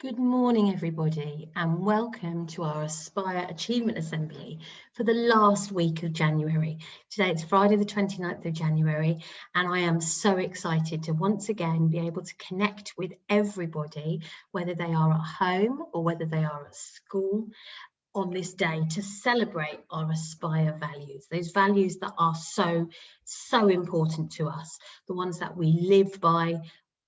Good morning, everybody, and welcome to our Aspire Achievement Assembly for the last week of January. Today it's Friday the 29th of January, and I am so excited to once again be able to connect with everybody, whether they are at home or whether they are at school, on this day to celebrate our Aspire values, those values that are so important to us, the ones that we live by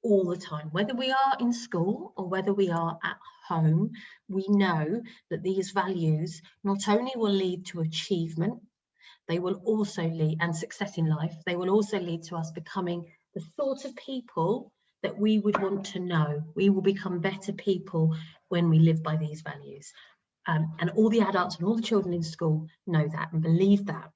all the time. Whether we are in school or whether we are at home, we know that these values not only will lead to achievement, they will also lead, and success in life, they will also lead to us becoming the sort of people that we would want to know. We will become better people when we live by these values. And all the adults and all the children in school know that and believe that.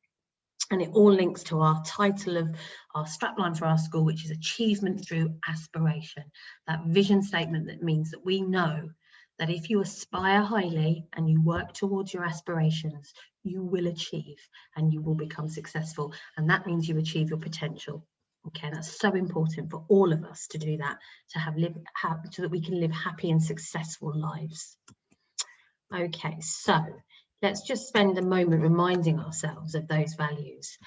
And it all links to our title of our strapline for our school, which is Achievement Through Aspiration. That vision statement that means that we know that if you aspire highly and you work towards your aspirations, you will achieve and you will become successful. And that means you achieve your potential. Okay, that's so important for all of us to do that, so that we can live happy and successful lives. Okay, so let's just spend a moment reminding ourselves of those values.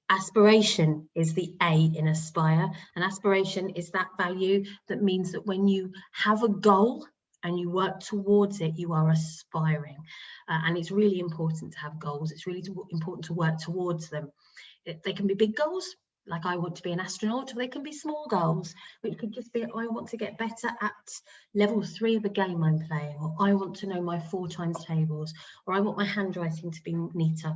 Aspiration is the A in Aspire, and aspiration is that value that means that when you have a goal and you work towards it, you are aspiring. And it's really important to have goals. It's really important to work towards them. They can be big goals, like I want to be an astronaut, or they can be small goals, which could just be I want to get better at level 3 of a game I'm playing, or I want to know my 4 times tables, or I want my handwriting to be neater.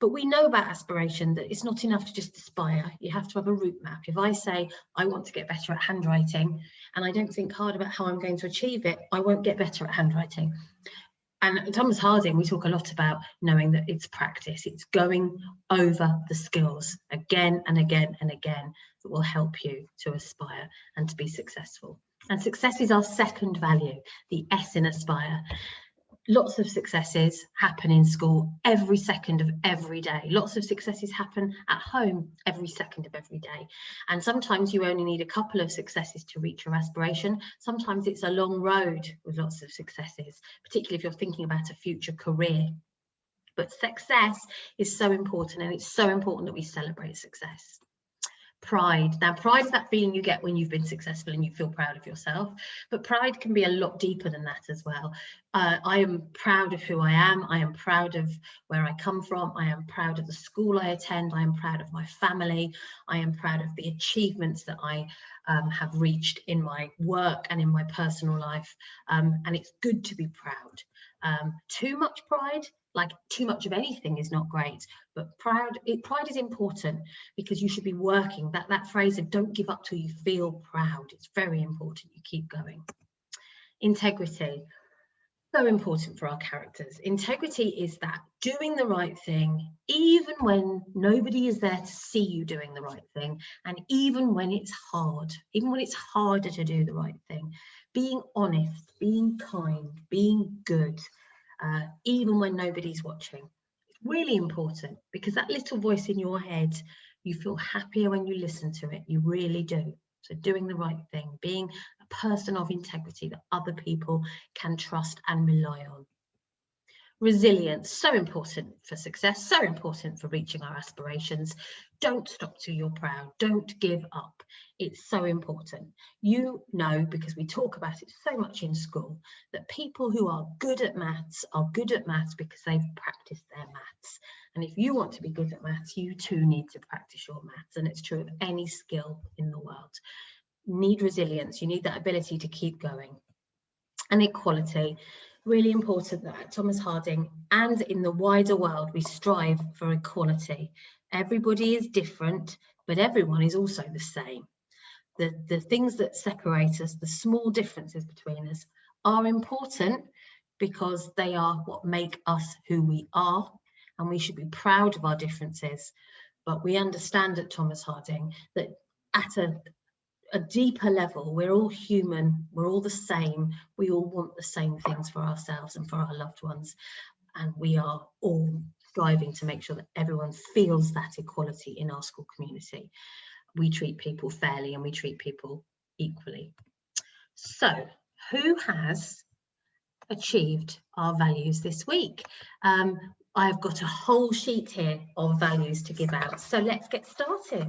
But we know about aspiration that it's not enough to just aspire. You have to have a route map. If I say I want to get better at handwriting and I don't think hard about how I'm going to achieve it, I won't get better at handwriting. And Thomas Harding, we talk a lot about knowing that it's practice. It's going over the skills again and again and again that will help you to aspire and to be successful. And success is our second value, the S in Aspire. Lots of successes happen in school every second of every day. Lots of successes happen at home every second of every day. And sometimes you only need a couple of successes to reach your aspiration. Sometimes it's a long road with lots of successes, particularly if you're thinking about a future career. But success is so important, and it's so important that we celebrate success. Pride. Now, pride is that feeling you get when you've been successful and you feel proud of yourself, but pride can be a lot deeper than that as well. I am proud of who I am. I am proud of where I come from. I am proud of the school I attend. I am proud of my family. I am proud of the achievements that I have reached in my work and in my personal life. And it's good to be proud. Too much pride, like too much of anything, is not great, but pride is important, because you should be working. That phrase of don't give up till you feel proud, it's very important you keep going. Integrity, so important for our characters. Integrity is that doing the right thing even when nobody is there to see you doing the right thing, and even when it's hard, even when it's harder to do the right thing. Being honest, being kind, being good, even when nobody's watching. It's really important, because that little voice in your head, you feel happier when you listen to it. You really do. So doing the right thing, being a person of integrity that other people can trust and rely on. Resilience, so important for success, so important for reaching our aspirations. Don't stop till you're proud. Don't give up. It's so important. You know, because we talk about it so much in school, that people who are good at maths are good at maths because they've practiced their maths. And if you want to be good at maths, you too need to practice your maths. And it's true of any skill in the world. You need resilience. You need that ability to keep going. And equality. Really important that at Thomas Harding and in the wider world, we strive for equality. Everybody is different, but everyone is also the same. The things that separate us, the small differences between us, are important because they are what make us who we are, and we should be proud of our differences. But we understand at Thomas Harding that at a deeper level, we're all human, we're all the same, we all want the same things for ourselves and for our loved ones, and we are all striving to make sure that everyone feels that equality in our school community. We treat people fairly and we treat people equally. So who has achieved our values this week? I've got a whole sheet here of values to give out, so let's get started.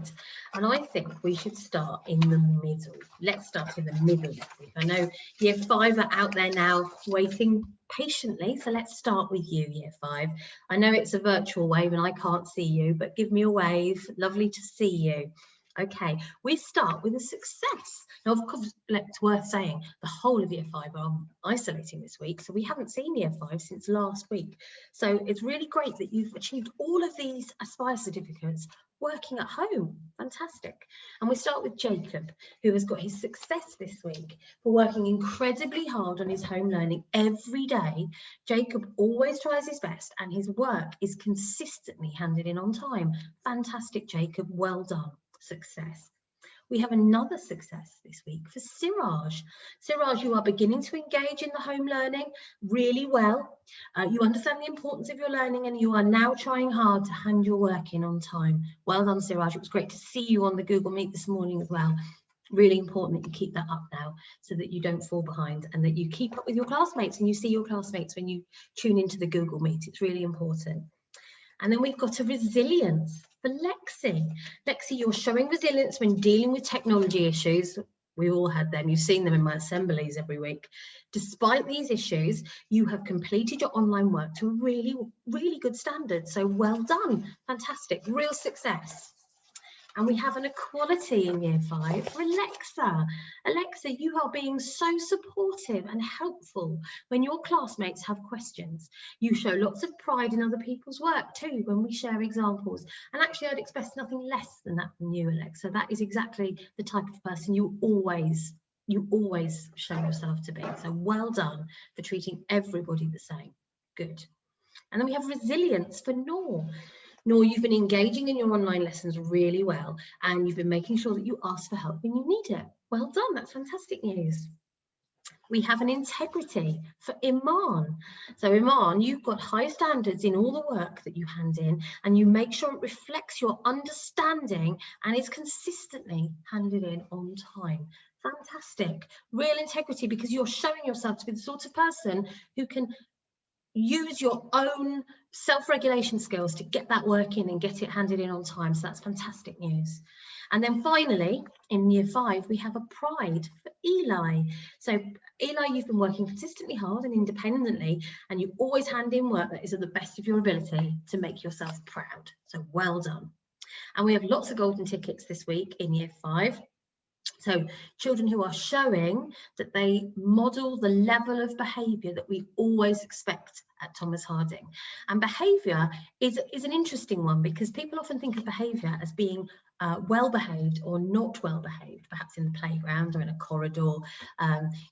And I think we should start in the middle. Let's start in the middle this week. I know Year 5 are out there now waiting patiently, so let's start with you, Year 5. I know it's a virtual wave and I can't see you, but give me a wave. Lovely to see you. Okay, we start with a success. Now, of course, it's worth saying the whole of Year 5 are isolating this week, so we haven't seen Year 5 since last week. So it's really great that you've achieved all of these Aspire certificates working at home. Fantastic. And we start with Jacob, who has got his success this week for working incredibly hard on his home learning every day. Jacob always tries his best and his work is consistently handed in on time. Fantastic, Jacob. Well done. Success. We have another success this week for Siraj. Siraj, you are beginning to engage in the home learning really well. You understand the importance of your learning and you are now trying hard to hand your work in on time. Well done, Siraj. It was great to see you on the Google Meet this morning as well. Really important that you keep that up now so that you don't fall behind and that you keep up with your classmates and you see your classmates when you tune into the Google Meet. It's really important. And then we've got a resilience for Lexi. Lexi, you're showing resilience when dealing with technology issues. We all had them. You've seen them in my assemblies every week. Despite these issues, you have completed your online work to a really, really good standard. So well done. Fantastic. Real success. And we have an equality in Year 5 for Alexa. Alexa, you are being so supportive and helpful when your classmates have questions. You show lots of pride in other people's work too when we share examples. And actually, I'd expect nothing less than that from you, Alexa. That is exactly the type of person you always show yourself to be. So well done for treating everybody the same. Good. And then we have resilience for Noor. Noor, you've been engaging in your online lessons really well, and you've been making sure that you ask for help when you need it. Well done, that's fantastic news. We have an integrity for Iman. So Iman, you've got high standards in all the work that you hand in, and you make sure it reflects your understanding and is consistently handed in on time. Fantastic. Real integrity, because you're showing yourself to be the sort of person who can use your own self-regulation skills to get that work in and get it handed in on time. So that's fantastic news. And then finally, in Year 5, we have a pride for Eli. So Eli, you've been working consistently hard and independently, and you always hand in work that is at the best of your ability to make yourself proud. So well done. And we have lots of golden tickets this week in Year 5. So children who are showing that they model the level of behaviour that we always expect at Thomas Harding. And behaviour is an interesting one because people often think of behaviour as being well behaved or not well behaved, perhaps in the playground or in a corridor,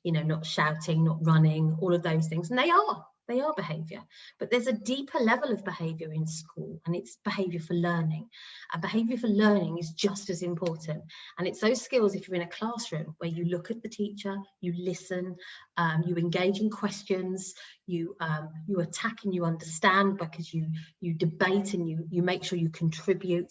you know, not shouting, not running, all of those things. And they are behaviour, but there's a deeper level of behaviour in school, and it's behaviour for learning. And behaviour for learning is just as important. And it's those skills, if you're in a classroom where you look at the teacher, you listen, you engage in questions, you attack and you understand because you debate and you make sure you contribute.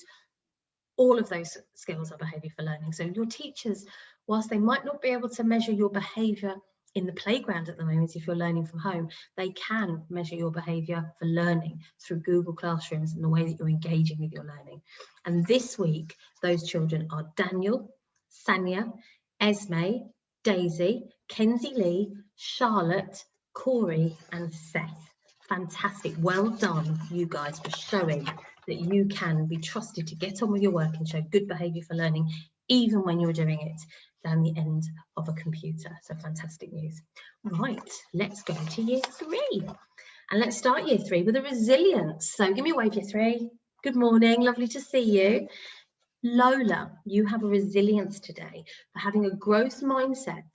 All of those skills are behaviour for learning. So your teachers, whilst they might not be able to measure your behaviour in the playground at the moment, if you're learning from home, they can measure your behaviour for learning through Google Classrooms and the way that you're engaging with your learning. And this week, those children are Daniel, Sanya, Esme, Daisy, Kenzie Lee, Charlotte, Corey, and Seth. Fantastic. Well done, you guys, for showing that you can be trusted to get on with your work and show good behaviour for learning, even when you're doing it down the end of a computer. So fantastic news. Right, let's go to Year 3. And let's start Year 3 with a resilience. So give me a wave, Year 3. Good morning, lovely to see you. Lola, you have a resilience today for having a growth mindset.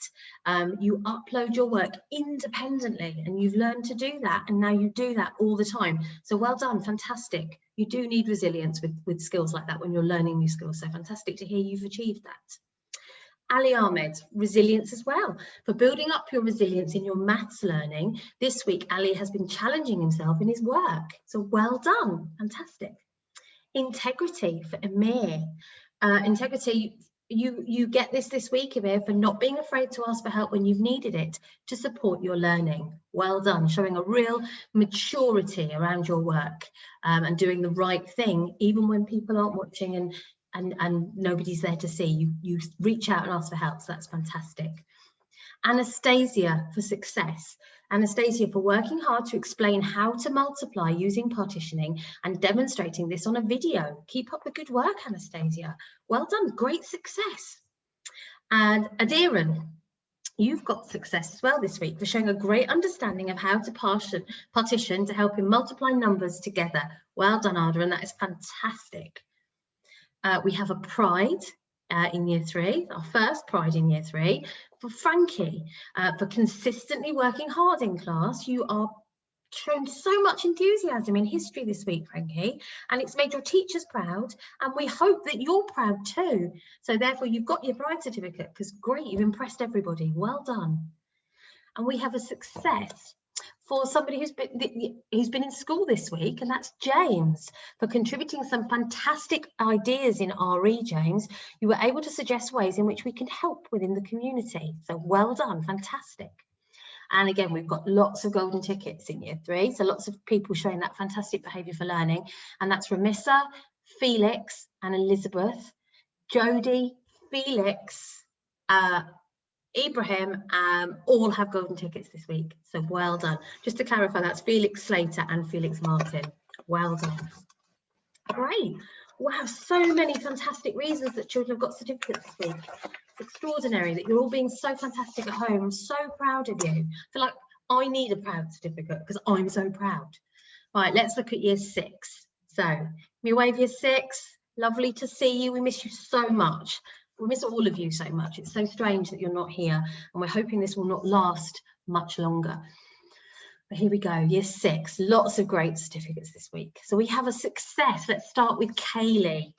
You upload your work independently and you've learned to do that, and now you do that all the time. So well done, fantastic. You do need resilience with skills like that when you're learning new skills. So fantastic to hear you've achieved that. Ali Ahmed, resilience as well. For building up your resilience in your maths learning, this week Ali has been challenging himself in his work. So well done, fantastic. Integrity for Amir. Integrity, you get this week, Amir, for not being afraid to ask for help when you've needed it to support your learning. Well done, showing a real maturity around your work, and doing the right thing even when people aren't watching and nobody's there to see. You reach out and ask for help, so that's fantastic. Anastasia for success. Anastasia for working hard to explain how to multiply using partitioning and demonstrating this on a video. Keep up the good work, Anastasia. Well done, great success. And Adiran, you've got success as well this week for showing a great understanding of how to partition to help him multiply numbers together. Well done, Adiran, that is fantastic. We have a pride in year 3, our first pride in year 3, for Frankie, for consistently working hard in class. You are shown so much enthusiasm in history this week, Frankie, and it's made your teachers proud, and we hope that you're proud too. So therefore you've got your pride certificate, because great, you've impressed everybody. Well done. And we have a success for somebody who's been in school this week, and that's James, for contributing some fantastic ideas in RE. James, you were able to suggest ways in which we can help within the community. So well done, fantastic. And again, we've got lots of golden tickets in year 3, so lots of people showing that fantastic behaviour for learning, and that's Ramissa, Felix and Elizabeth, Jodie, Felix, Ibrahim, all have golden tickets this week, so well done. Just to clarify, that's Felix Slater and Felix Martin. Well done. Great. Wow, so many fantastic reasons that children have got certificates this week. It's extraordinary that you're all being so fantastic at home. I'm so proud of you. I feel like I need a proud certificate because I'm so proud. Right, let's look at year 6. So, me wave year 6. Lovely to see you. We miss you so much. We miss all of you so much. It's so strange that you're not here, and we're hoping this will not last much longer. But here we go, year 6, lots of great certificates this week. So we have a success. Let's start with Kaylee.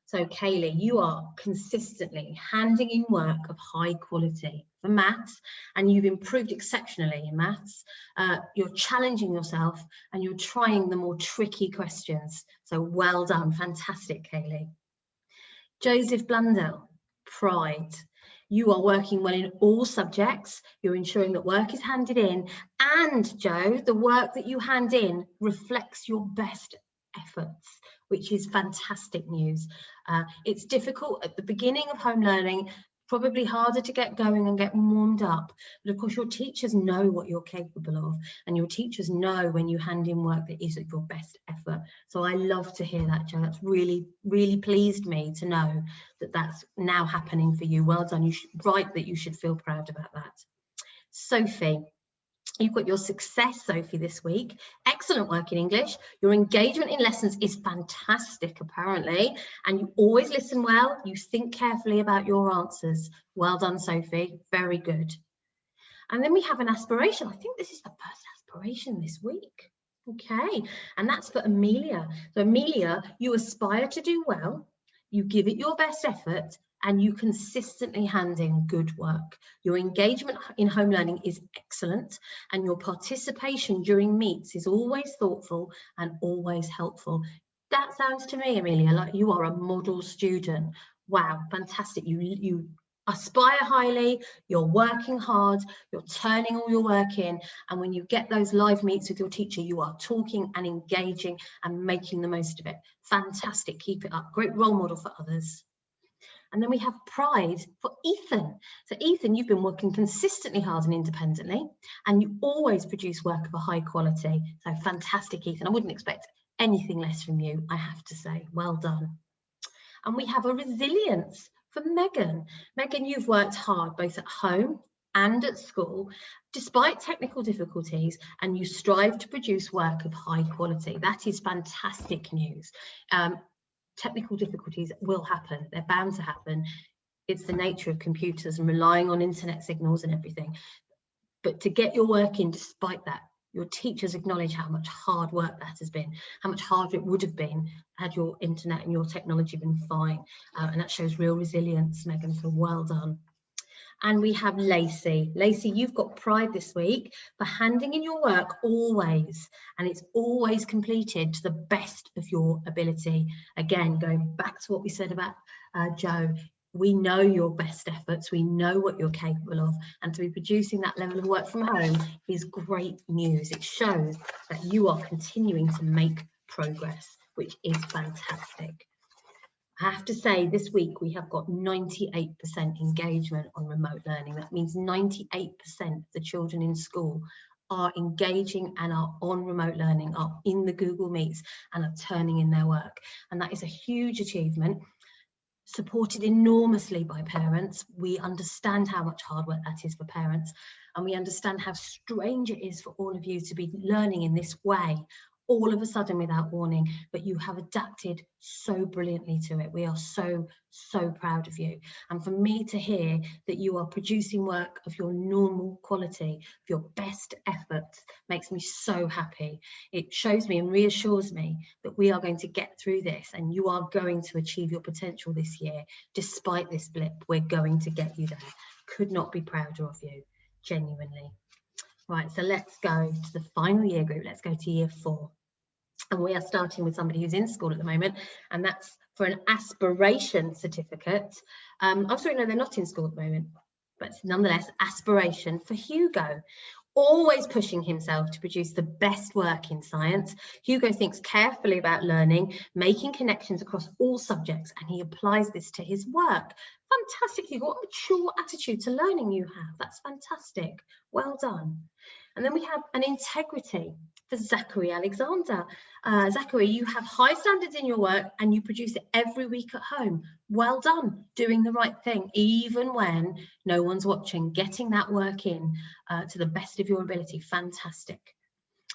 So Kaylee, you are consistently handing in work of high quality for maths, and you've improved exceptionally in maths. You're challenging yourself and you're trying the more tricky questions. So well done, fantastic, Kaylee. Joseph Blundell, pride. You are working well in all subjects. You're ensuring that work is handed in, and Joe, the work that you hand in reflects your best efforts, which is fantastic news. It's difficult at the beginning of home learning, probably harder to get going and get warmed up, but of course your teachers know what you're capable of, and your teachers know when you hand in work that is at your best effort. So I love to hear that, Joe. That's really, really pleased me to know that that's now happening for you. Well done. Right that you should feel proud about that. Sophie, you've got your success, Sophie, this week. Excellent work in English. Your engagement in lessons is fantastic, apparently, and you always listen well. You think carefully about your answers. Well done, Sophie. Very good. And then we have an aspiration. I think this is the first aspiration this week. Okay, and that's for Amelia. So Amelia, you aspire to do well, you give it your best effort, and you consistently hand in good work. Your engagement in home learning is excellent, and your participation during meets is always thoughtful and always helpful. That sounds to me, Amelia, like you are a model student. Wow, fantastic. You aspire highly, you're working hard, you're turning all your work in, and when you get those live meets with your teacher, you are talking and engaging and making the most of it. Fantastic, keep it up. Great role model for others. And then we have pride for Ethan. So Ethan, you've been working consistently hard and independently, and you always produce work of a high quality. So fantastic, Ethan. I wouldn't expect anything less from you, I have to say. Well done. And we have a resilience for Megan. Megan, you've worked hard both at home and at school, despite technical difficulties, and you strive to produce work of high quality. That is fantastic news. Technical difficulties will happen. They're bound to happen. It's the nature of computers and relying on internet signals and everything. But to get your work in despite that, your teachers acknowledge how much hard work that has been, how much harder it would have been had your internet and your technology been fine. And that shows real resilience, Megan, so well done. And we have Lacey. Lacey, you've got pride this week for handing in your work always, and it's always completed to the best of your ability. Again, going back to what we said about Joe, We know your best efforts, we know what you're capable of, and to be producing that level of work from home is great news. It shows that you are continuing to make progress, which is fantastic. I have to say, this week we have got 98% engagement on remote learning. That means 98% of the children in school are engaging and are on remote learning, are in the Google Meets and are turning in their work. And that is a huge achievement, supported enormously by parents. We understand how much hard work that is for parents, and we understand how strange it is for all of you to be learning in this way all of a sudden without warning, but you have adapted so brilliantly to it. We are so proud of you. And for me to hear that you are producing work of your normal quality, of your best efforts, makes me so happy. It shows me and reassures me that we are going to get through this, and you are going to achieve your potential this year. Despite this blip, we're going to get you there. Could not be prouder of you, genuinely. Right, so let's go to the final year group. Let's go to year 4. And we are starting with somebody who's in school at the moment, and that's for an aspiration certificate. I'm sorry, no, they're not in school at the moment, but nonetheless, aspiration for Hugo. Always pushing himself to produce the best work in science. Hugo thinks carefully about learning, making connections across all subjects, and he applies this to his work. Fantastic, Hugo. What a mature attitude to learning you have. That's fantastic. Well done. And then we have an integrity for Zachary Alexander. Zachary, you have high standards in your work and you produce it every week at home. Well done, doing the right thing, even when no one's watching, getting that work in to the best of your ability. Fantastic.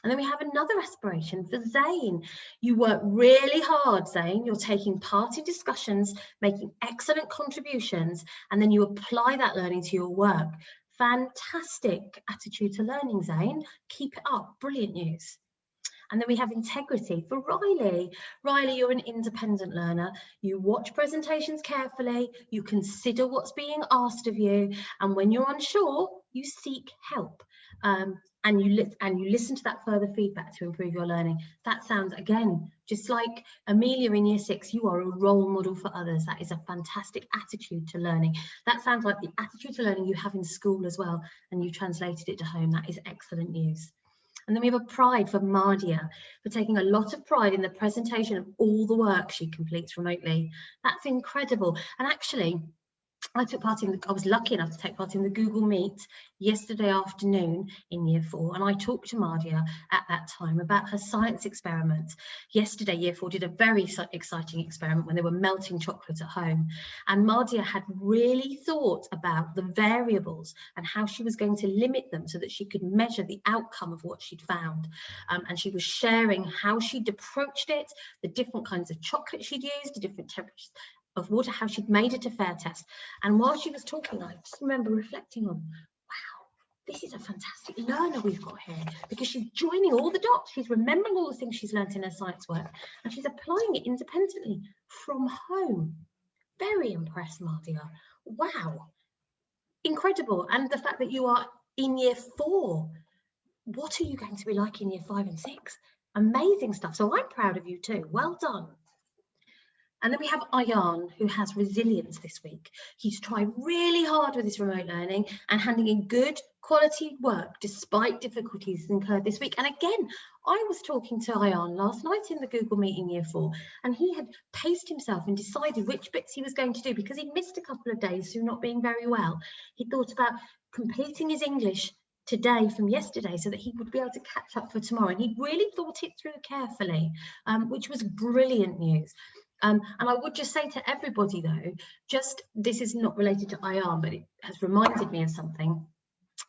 And then we have another aspiration for Zane. You work really hard, Zane. You're taking part in discussions, making excellent contributions, and then you apply that learning to your work. Fantastic attitude to learning, Zane. Keep it up. Brilliant news. And then we have integrity for Riley. Riley, you're an independent learner. You watch presentations carefully, you consider what's being asked of you, and when you're unsure, you seek help. And you listen to that further feedback to improve your learning. That sounds, again, just like Amelia in year 6, you are a role model for others. That is a fantastic attitude to learning. That sounds like the attitude to learning you have in school as well, and you translated it to home. That is excellent news. And then we have a pride for Mardia, for taking a lot of pride in the presentation of all the work she completes remotely. That's incredible. And actually, I was lucky enough to take part in the Google Meet yesterday afternoon in year 4, and I talked to Mardia at that time about her science experiment. Yesterday, year 4 did a very exciting experiment when they were melting chocolate at home, and Mardia had really thought about the variables and how she was going to limit them so that she could measure the outcome of what she'd found. And she was sharing how she'd approached it, the different kinds of chocolate she'd used, the different temperatures of water, how she'd made it a fair test. And while she was talking, I just remember reflecting on, wow, this is a fantastic learner we've got here, because she's joining all the dots. She's remembering all the things she's learnt in her science work, and she's applying it independently from home. Very impressed, Mardia. Wow, incredible. And the fact that you are in year 4, what are you going to be like in year 5 and 6? Amazing stuff. So I'm proud of you too. Well done. And then we have Ayan, who has resilience this week. He's tried really hard with his remote learning and handing in good quality work despite difficulties incurred this week. And again, I was talking to Ayan last night in the Google Meet in year 4, and he had paced himself and decided which bits he was going to do because he'd missed a couple of days through not being very well. He thought about completing his English today from yesterday so that he would be able to catch up for tomorrow. And he really thought it through carefully, which was brilliant news. And I would just say to everybody though, this is not related to Ayan, but it has reminded me of something.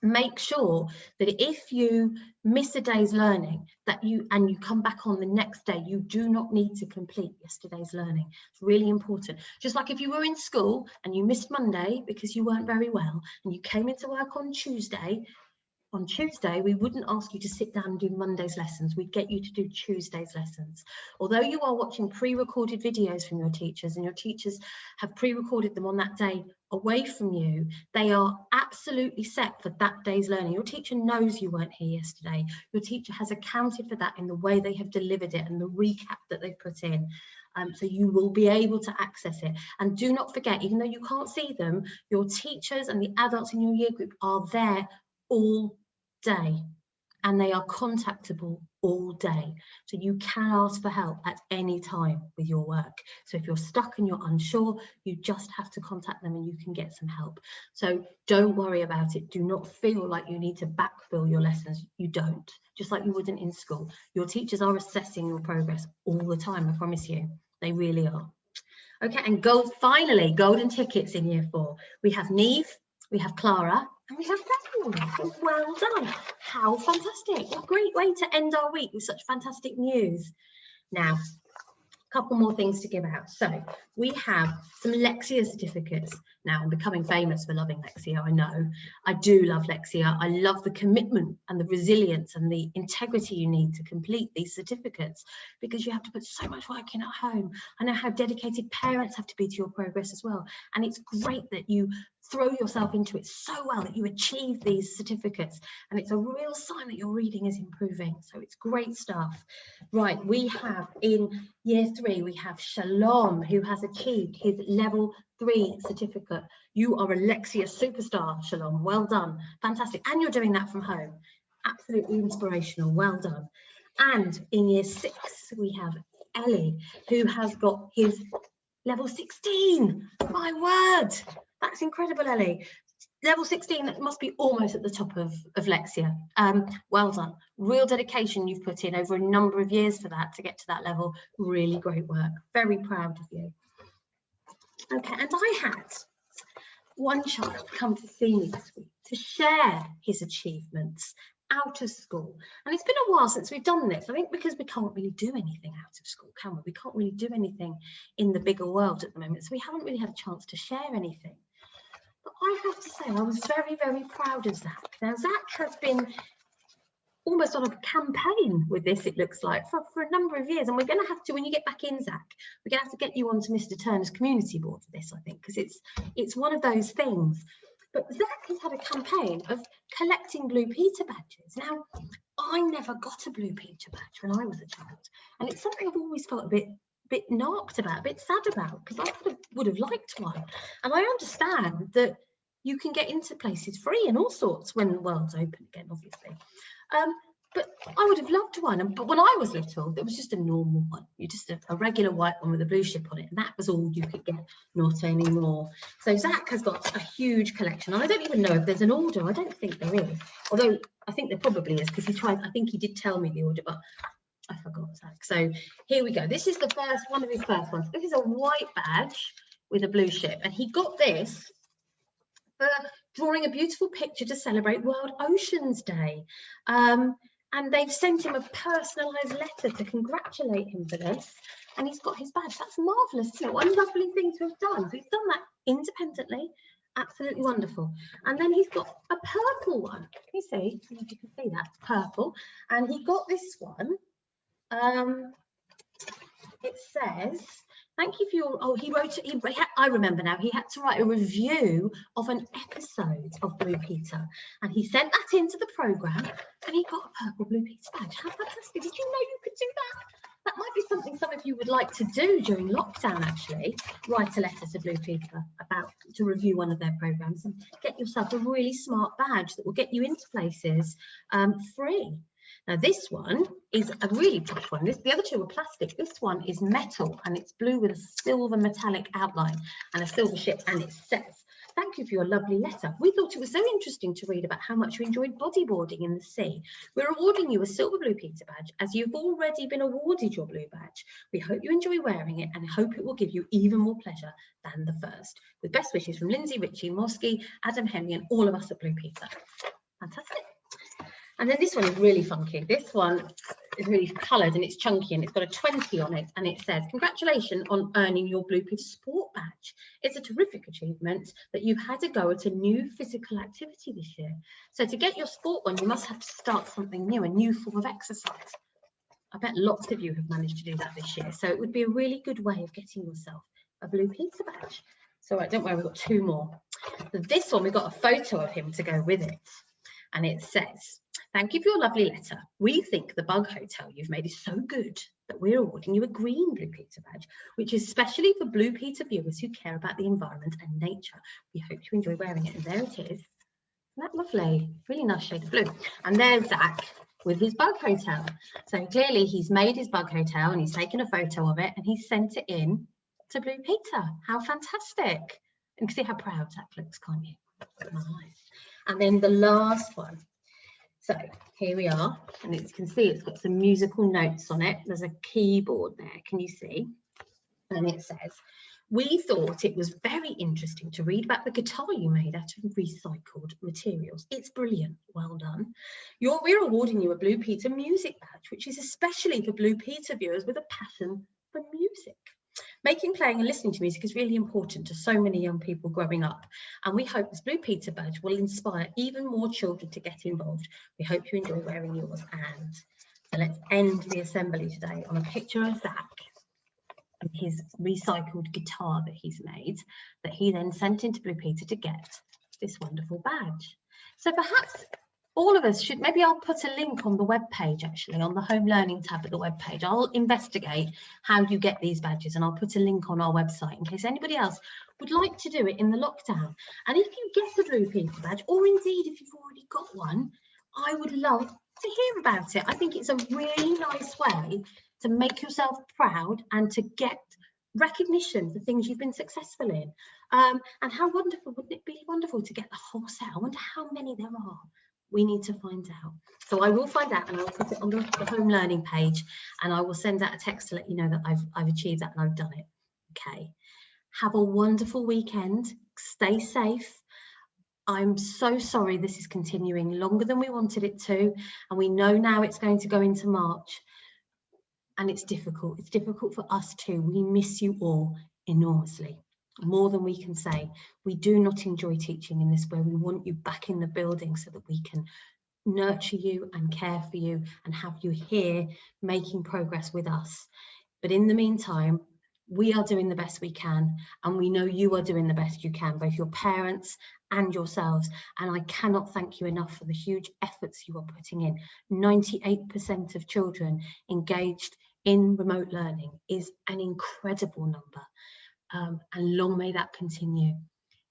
Make sure that if you miss a day's learning and you come back on the next day, you do not need to complete yesterday's learning. It's really important. Just like if you were in school and you missed Monday because you weren't very well and you came into work on Tuesday, we wouldn't ask you to sit down and do Monday's lessons. We'd get you to do Tuesday's lessons. Although you are watching pre-recorded videos from your teachers and your teachers have pre-recorded them on that day away from you, they are absolutely set for that day's learning. Your teacher knows you weren't here yesterday. Your teacher has accounted for that in the way they have delivered it and the recap that they've put in. So you will be able to access it. And do not forget, even though you can't see them, your teachers and the adults in your year group are there all day, and they are contactable all day. So you can ask for help at any time with your work. So if you're stuck and you're unsure, you just have to contact them and you can get some help. So don't worry about it. Do not feel like you need to backfill your lessons. You don't, just like you wouldn't in school. Your teachers are assessing your progress all the time, I promise you. They really are. Okay, and finally, golden tickets in year 4. We have Neve, we have Clara, and we have Daniel. Well done. How fantastic. What a great way to end our week with such fantastic news. Now, a couple more things to give out. So we have some Lexia certificates. Now, I'm becoming famous for loving Lexia, I know. I do love Lexia. I love the commitment and the resilience and the integrity you need to complete these certificates, because you have to put so much work in at home. I know how dedicated parents have to be to your progress as well. And it's great that you throw yourself into it so well that you achieve these certificates, and it's a real sign that your reading is improving. So it's great stuff. Right, we have in year 3, we have Shalom, who has achieved his level 3 certificate. You are a Lexia superstar, Shalom. Well done. Fantastic. And you're doing that from home. Absolutely inspirational. Well done. And in year 6, we have Ellie, who has got his level 16. My word. That's incredible, Ellie. Level 16, that must be almost at the top of Lexia. Well done. Real dedication you've put in over a number of years for that to get to that level. Really great work. Very proud of you. Okay, and I had one child come to see me this week to share his achievements out of school. And it's been a while since we've done this. I think because we can't really do anything out of school, can we? We can't really do anything in the bigger world at the moment. So we haven't really had a chance to share anything. But I have to say, I was very, very proud of Zach. Now, Zach has been almost on a campaign with this, it looks like, for a number of years. And we're going to have to, when you get back in, Zach, we're going to have to get you onto Mr. Turner's community board for this, I think, because it's one of those things. But Zach has had a campaign of collecting Blue Peter badges. Now, I never got a Blue Peter badge when I was a child. And it's something I've always felt a bit narked about, a bit sad about, because I would have liked one. And I understand that you can get into places free and all sorts when the world's open again, obviously. But I would have loved one. But when I was little, there was just a normal one. You just a regular white one with a blue ship on it. And that was all you could get, not anymore. So Zach has got a huge collection. I don't even know if there's an order. I don't think there is. Although I think there probably is, because I think he did tell me the order, but I forgot, Zach. So here we go. This is the first one of his first ones. This is a white badge with a blue ship. And he got this for drawing a beautiful picture to celebrate World Oceans Day. And they've sent him a personalised letter to congratulate him for this. And he's got his badge. That's marvellous, isn't it? What a lovely thing to have done. So he's done that independently. Absolutely wonderful. And then he's got a purple one. Can you see? I don't know if you can see that. It's purple. And he got this one. It says, thank you for your, I remember now, he had to write a review of an episode of Blue Peter, and he sent that into the programme, and he got a purple Blue Peter badge. How fantastic. Did you know you could do that? That might be something some of you would like to do during lockdown, actually. Write a letter to Blue Peter to review one of their programmes and get yourself a really smart badge that will get you into places free. Now this one is a really posh one. The other two are plastic. This one is metal and it's blue with a silver metallic outline and a silver ship, and it says, "Thank you for your lovely letter. We thought it was so interesting to read about how much you enjoyed bodyboarding in the sea. We're awarding you a silver Blue Peter badge as you've already been awarded your blue badge. We hope you enjoy wearing it and hope it will give you even more pleasure than the first. With best wishes from Lindsay, Richie, Mosky, Adam, Henry, and all of us at Blue Peter." Fantastic. And then this one is really funky. This one is really coloured and it's chunky and it's got a 20 on it, and it says, "Congratulations on earning your Blue Peter Sport badge. It's a terrific achievement that you've had to go at a new physical activity this year. So to get your sport one, you must have to start something new, a new form of exercise." I bet lots of you have managed to do that this year. So it would be a really good way of getting yourself a Blue Peter badge. So right, don't worry, we've got two more. So this one, we've got a photo of him to go with it. And it says, "Thank you for your lovely letter. We think the Bug Hotel you've made is so good that we're awarding you a green Blue Peter badge, which is specially for Blue Peter viewers who care about the environment and nature. We hope you enjoy wearing it. And there it is. Isn't that lovely? Really nice shade of blue. And there's Zach with his bug hotel. So clearly he's made his bug hotel and he's taken a photo of it and he's sent it in to Blue Peter. How fantastic. And you can see how proud Zach looks, can't you? Nice. And then the last one. So here we are, and as you can see, it's got some musical notes on it. There's a keyboard there, can you see? And it says, we thought it was very interesting to read about the guitar you made out of recycled materials. It's brilliant, well done. We're awarding you a Blue Peter music badge, which is especially for Blue Peter viewers with a passion for music. Making, playing and listening to music is really important to so many young people growing up, and we hope this Blue Peter badge will inspire even more children to get involved. We hope you enjoy wearing yours. And so let's end the assembly today on a picture of Zach and his recycled guitar that he's made, that he then sent into Blue Peter to get this wonderful badge. So perhaps all of us should, maybe I'll put a link on the web page, actually, on the home learning tab of the web page. I'll investigate how you get these badges and I'll put a link on our website in case anybody else would like to do it in the lockdown. And if you get a Blue Peter badge, or indeed if you've already got one, I would love to hear about it. I think it's a really nice way to make yourself proud and to get recognition for things you've been successful in. And how wonderful, wouldn't it be wonderful to get the whole set? I wonder how many there are. We need to find out. So I will find out and I'll put it on the home learning page and I will send out a text to let you know that I've achieved that and I've done it. Okay. Have a wonderful weekend. Stay safe. I'm so sorry this is continuing longer than we wanted it to. And we know now it's going to go into March. And it's difficult. It's difficult for us too. We miss you all enormously. More than we can say. We do not enjoy teaching in this way. We want you back in the building so that we can nurture you and care for you and have you here making progress with us. But in the meantime, we are doing the best we can, and we know you are doing the best you can, both your parents and yourselves. And I cannot thank you enough for the huge efforts you are putting in. 98% of children engaged in remote learning is an incredible number. And long may that continue.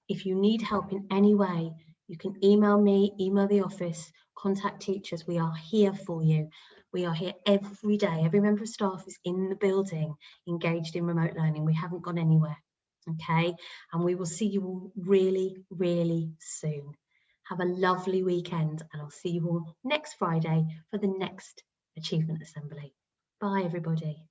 If you need help in any way, you can email me, email the office, contact teachers. We are here for you. We are here every day. Every member of staff is in the building, engaged in remote learning. We haven't gone anywhere, okay? And we will see you all really, really soon. Have a lovely weekend, and I'll see you all next Friday for the next Achievement Assembly. Bye, everybody.